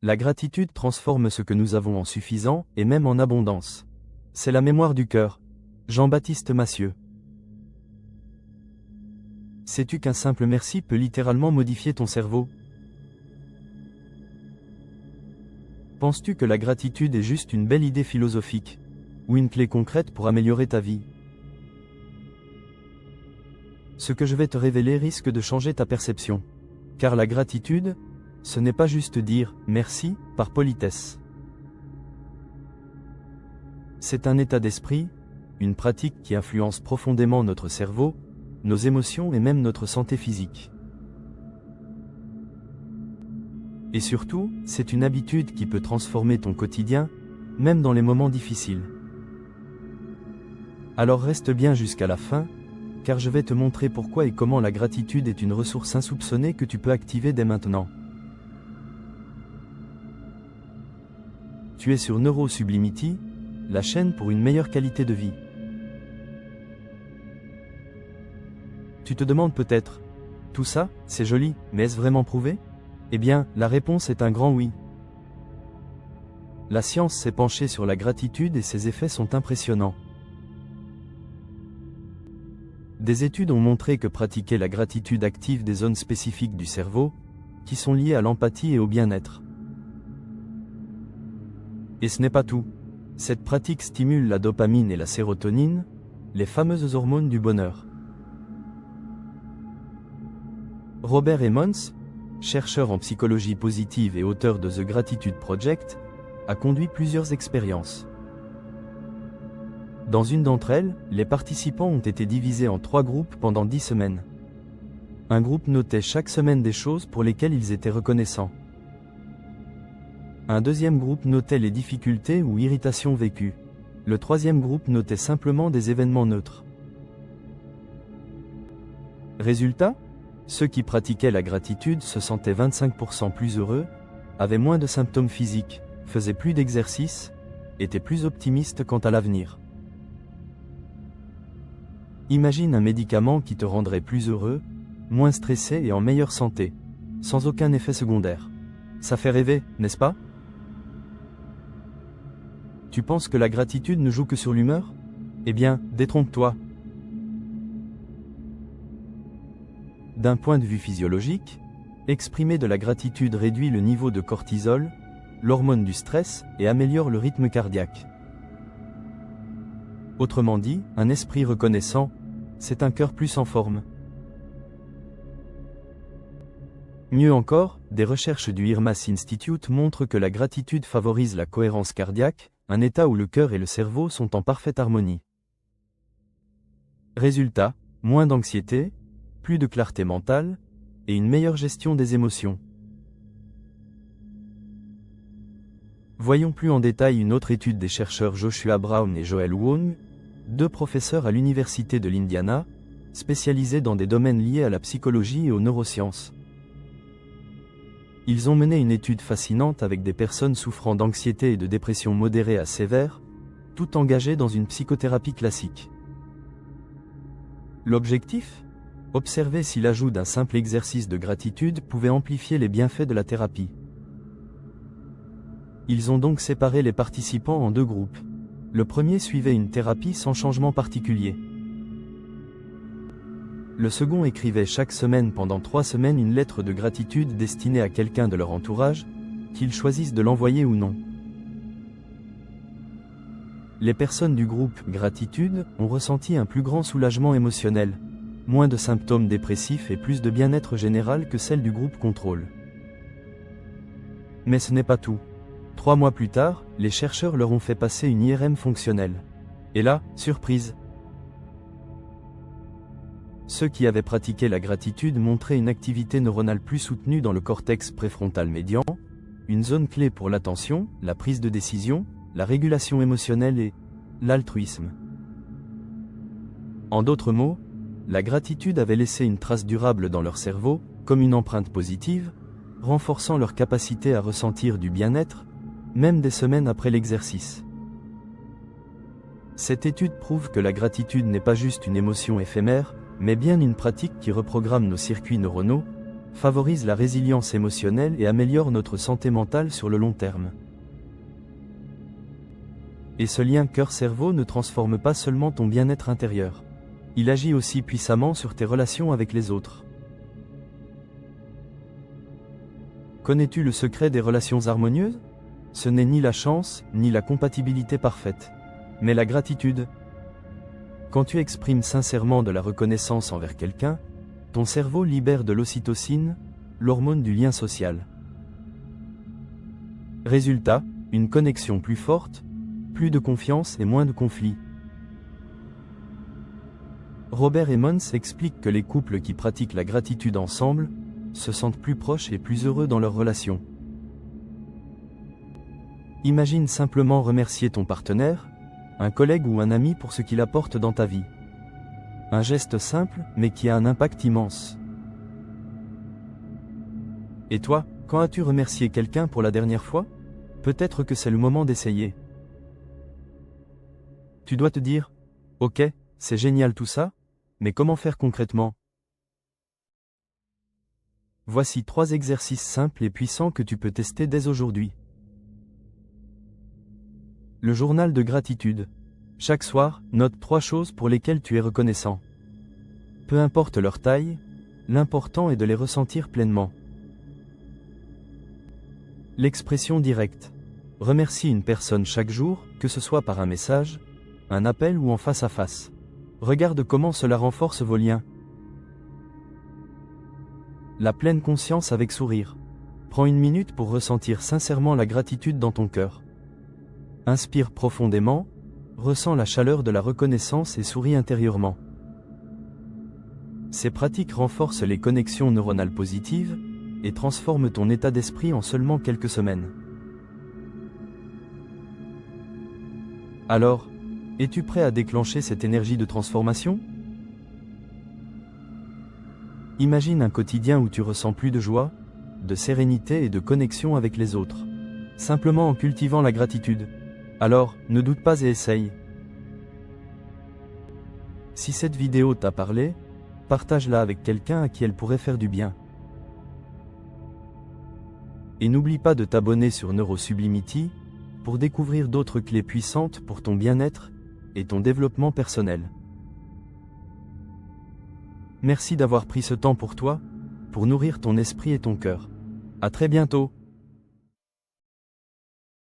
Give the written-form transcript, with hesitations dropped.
La gratitude transforme ce que nous avons en suffisant et même en abondance. C'est la mémoire du cœur. Jean-Baptiste Massieu. Sais-tu qu'un simple merci peut littéralement modifier ton cerveau? Penses-tu que la gratitude est juste une belle idée philosophique, ou une clé concrète pour améliorer ta vie? Ce que je vais te révéler risque de changer ta perception. Car la gratitude, ce n'est pas juste dire « merci » par politesse. C'est un état d'esprit, une pratique qui influence profondément notre cerveau, nos émotions et même notre santé physique. Et surtout, c'est une habitude qui peut transformer ton quotidien, même dans les moments difficiles. Alors reste bien jusqu'à la fin, car je vais te montrer pourquoi et comment la gratitude est une ressource insoupçonnée que tu peux activer dès maintenant. Tu es sur Neurosublimity, la chaîne pour une meilleure qualité de vie. Tu te demandes peut-être, tout ça, c'est joli, mais est-ce vraiment prouvé? Eh bien, la réponse est un grand oui. La science s'est penchée sur la gratitude et ses effets sont impressionnants. Des études ont montré que pratiquer la gratitude active des zones spécifiques du cerveau, qui sont liées à l'empathie et au bien-être. Et ce n'est pas tout. Cette pratique stimule la dopamine et la sérotonine, les fameuses hormones du bonheur. Robert Emmons, chercheur en psychologie positive et auteur de The Gratitude Project, a conduit plusieurs expériences. Dans une d'entre elles, les participants ont été divisés en 3 groupes pendant 10 semaines. Un groupe notait chaque semaine des choses pour lesquelles ils étaient reconnaissants. Un deuxième groupe notait les difficultés ou irritations vécues. Le troisième groupe notait simplement des événements neutres. Résultat, ceux qui pratiquaient la gratitude se sentaient 25% plus heureux, avaient moins de symptômes physiques, faisaient plus d'exercices, étaient plus optimistes quant à l'avenir. Imagine un médicament qui te rendrait plus heureux, moins stressé et en meilleure santé, sans aucun effet secondaire. Ça fait rêver, n'est-ce pas? Tu penses que la gratitude ne joue que sur l'humeur? Eh bien, détrompe-toi. D'un point de vue physiologique, exprimer de la gratitude réduit le niveau de cortisol, l'hormone du stress, et améliore le rythme cardiaque. Autrement dit, un esprit reconnaissant, c'est un cœur plus en forme. Mieux encore, des recherches du IRMAS Institute montrent que la gratitude favorise la cohérence cardiaque, un état où le cœur et le cerveau sont en parfaite harmonie. Résultat, moins d'anxiété, plus de clarté mentale, et une meilleure gestion des émotions. Voyons plus en détail une autre étude des chercheurs Joshua Brown et Joel Wong, 2 professeurs à l'Université de l'Indiana, spécialisés dans des domaines liés à la psychologie et aux neurosciences. Ils ont mené une étude fascinante avec des personnes souffrant d'anxiété et de dépression modérée à sévère, tout engagées dans une psychothérapie classique. L'objectif? Observer si l'ajout d'un simple exercice de gratitude pouvait amplifier les bienfaits de la thérapie. Ils ont donc séparé les participants en 2 groupes. Le premier suivait une thérapie sans changement particulier. Le second écrivait chaque semaine pendant 3 semaines une lettre de gratitude destinée à quelqu'un de leur entourage, qu'ils choisissent de l'envoyer ou non. Les personnes du groupe Gratitude ont ressenti un plus grand soulagement émotionnel, moins de symptômes dépressifs et plus de bien-être général que celles du groupe Contrôle. Mais ce n'est pas tout. 3 mois plus tard, les chercheurs leur ont fait passer une IRM fonctionnelle. Et là, surprise! Ceux qui avaient pratiqué la gratitude montraient une activité neuronale plus soutenue dans le cortex préfrontal médian, une zone clé pour l'attention, la prise de décision, la régulation émotionnelle et l'altruisme. En d'autres mots, la gratitude avait laissé une trace durable dans leur cerveau, comme une empreinte positive, renforçant leur capacité à ressentir du bien-être, même des semaines après l'exercice. Cette étude prouve que la gratitude n'est pas juste une émotion éphémère, mais bien une pratique qui reprogramme nos circuits neuronaux, favorise la résilience émotionnelle et améliore notre santé mentale sur le long terme. Et ce lien cœur-cerveau ne transforme pas seulement ton bien-être intérieur. Il agit aussi puissamment sur tes relations avec les autres. Connais-tu le secret des relations harmonieuses? Ce n'est ni la chance, ni la compatibilité parfaite, mais la gratitude. Quand tu exprimes sincèrement de la reconnaissance envers quelqu'un, ton cerveau libère de l'ocytocine, l'hormone du lien social. Résultat, une connexion plus forte, plus de confiance et moins de conflits. Robert Emmons explique que les couples qui pratiquent la gratitude ensemble se sentent plus proches et plus heureux dans leur relation. Imagine simplement remercier ton partenaire, un collègue ou un ami pour ce qu'il apporte dans ta vie. Un geste simple, mais qui a un impact immense. Et toi, quand as-tu remercié quelqu'un pour la dernière fois? Peut-être que c'est le moment d'essayer. Tu dois te dire, ok, c'est génial tout ça, mais comment faire concrètement? Voici 3 exercices simples et puissants que tu peux tester dès aujourd'hui. Le journal de gratitude. Chaque soir, note 3 choses pour lesquelles tu es reconnaissant. Peu importe leur taille, l'important est de les ressentir pleinement. L'expression directe. Remercie une personne chaque jour, que ce soit par un message, un appel ou en face à face. Regarde comment cela renforce vos liens. La pleine conscience avec sourire. Prends une minute pour ressentir sincèrement la gratitude dans ton cœur. Inspire profondément, ressens la chaleur de la reconnaissance et souris intérieurement. Ces pratiques renforcent les connexions neuronales positives et transforment ton état d'esprit en seulement quelques semaines. Alors, es-tu prêt à déclencher cette énergie de transformation? Imagine un quotidien où tu ressens plus de joie, de sérénité et de connexion avec les autres, simplement en cultivant la gratitude. Alors, ne doute pas et essaye. Si cette vidéo t'a parlé, partage-la avec quelqu'un à qui elle pourrait faire du bien. Et n'oublie pas de t'abonner sur Neurosublimity pour découvrir d'autres clés puissantes pour ton bien-être et ton développement personnel. Merci d'avoir pris ce temps pour toi, pour nourrir ton esprit et ton cœur. À très bientôt.